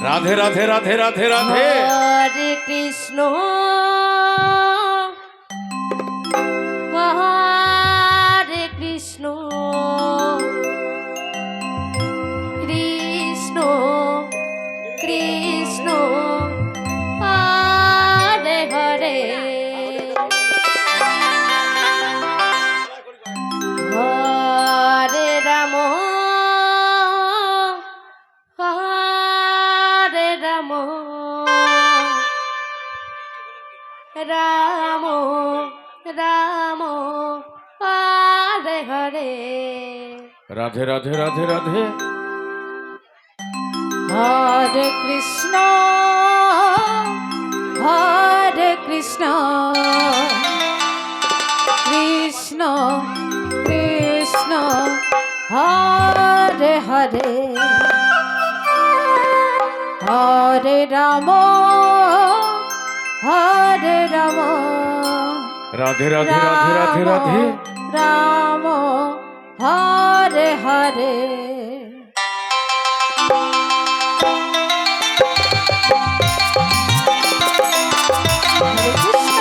রাধে রাধে রাধে রাধে রাধে। হরে কৃষ্ণ হরে কৃষ্ণ কৃষ্ণ কৃষ্ণ হরে হরে হরে রাম হরে রাম রাম রাম হরে হরে রাধে রাধে রাধে রাধে। হরে কৃষ্ণ হরে কৃষ্ণ কৃষ্ণ কৃষ্ণ হরে হরে হরে রাম হরে রাম রাধে রাধে রাধে রাধে রাধে। রাম হরে হরে হরে কৃষ্ণ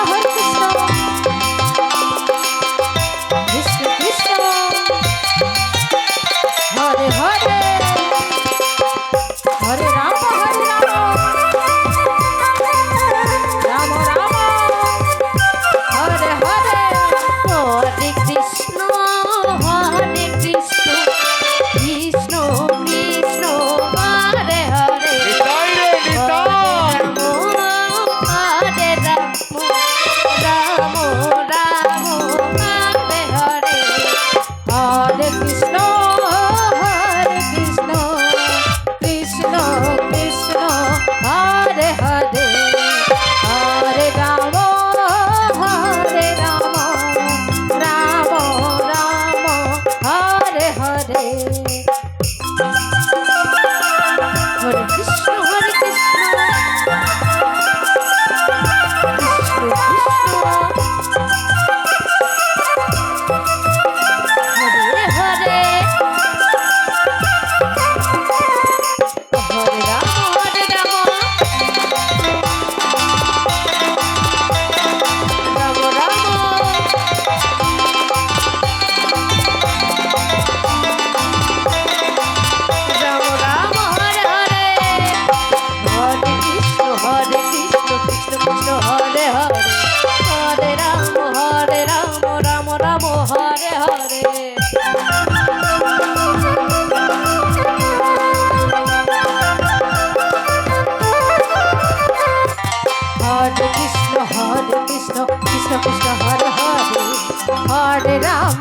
কৃষ্ণ কৃষ্ণ হরে হরে হরে রাম রাম রাম হরে হরে হরে কৃষ্ণ কৃষ্ণ কৃষ্ণ হরে হরে নিতাই রে নিতাই। হরে রাম রাম রাম হরে হরে হরে কৃষ্ণ কৃষ্ণ কৃষ্ণ হরে হরে হরে রাম রাম রাম হরে হরে হরে কৃষ্ণ কৃষ্ণ হরে হরে হরে রাম রাম রাম রাম রাম হরে হরে হরে কৃষ্ণ কৃষ্ণ কৃষ্ণ হরে হরে হরে রাম রাম রাম হরে হরে হরে কৃষ্ণ কৃষ্ণ কৃষ্ণ হরে হরে হরে রাম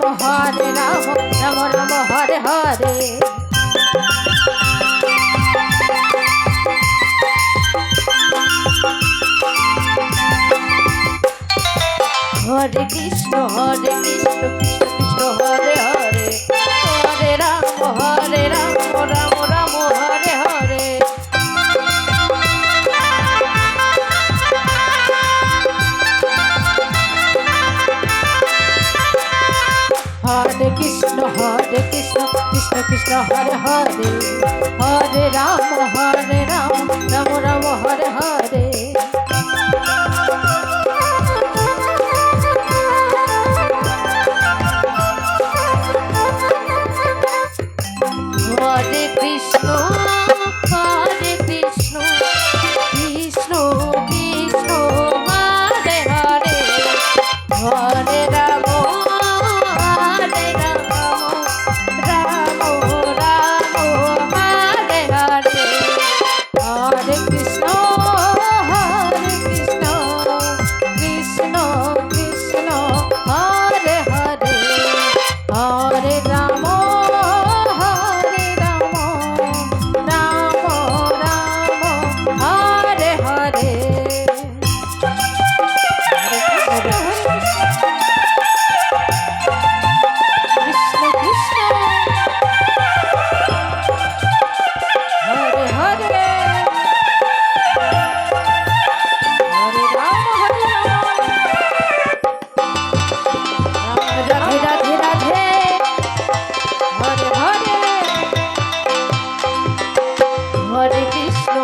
রাম রাম হরে হরে হরে কৃষ্ণ কৃষ্ণ কৃষ্ণ হরে হরে হরে রাম রাম রাম হরে হরে হরে কৃষ্ণ কৃষ্ণ কৃষ্ণ হরে হরে হরে রাম রাম রাম হরে হরে হরে কৃষ্ণ কৃষ্ণ কৃষ্ণ হরে হরে হরে রাম রাম রাম হরে হরে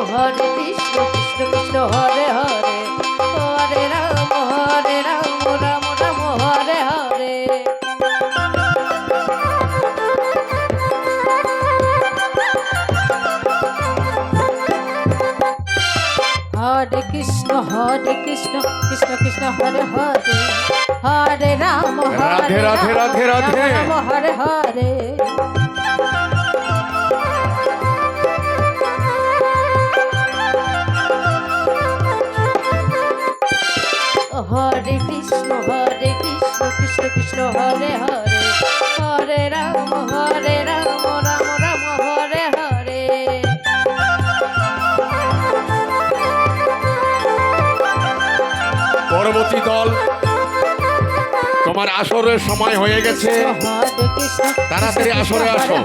হরে কৃষ্ণ কৃষ্ণ কৃষ্ণ হরে হরে হরে রাম রাম রাম হরে হরে হরে কৃষ্ণ কৃষ্ণ কৃষ্ণ হরে হরে হরে রাম রাধে রাধে রাধে রাধে রাম হরে হরে হরে কৃষ্ণ কৃষ্ণ কৃষ্ণ হরে হরে হরে রাম রাম রাম হরে হরে পরবর্তী দল, তোমার আসরের সময় হয়ে গেছে, তাড়াতাড়ি আসরে আসো।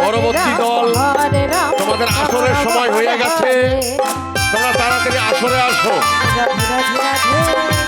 পরবর্তী দল, তোমাদের আসরের সময় হয়ে গেছে, তোমরা তাড়াতাড়ি আসরে আসো। রাধে রাধে রাধে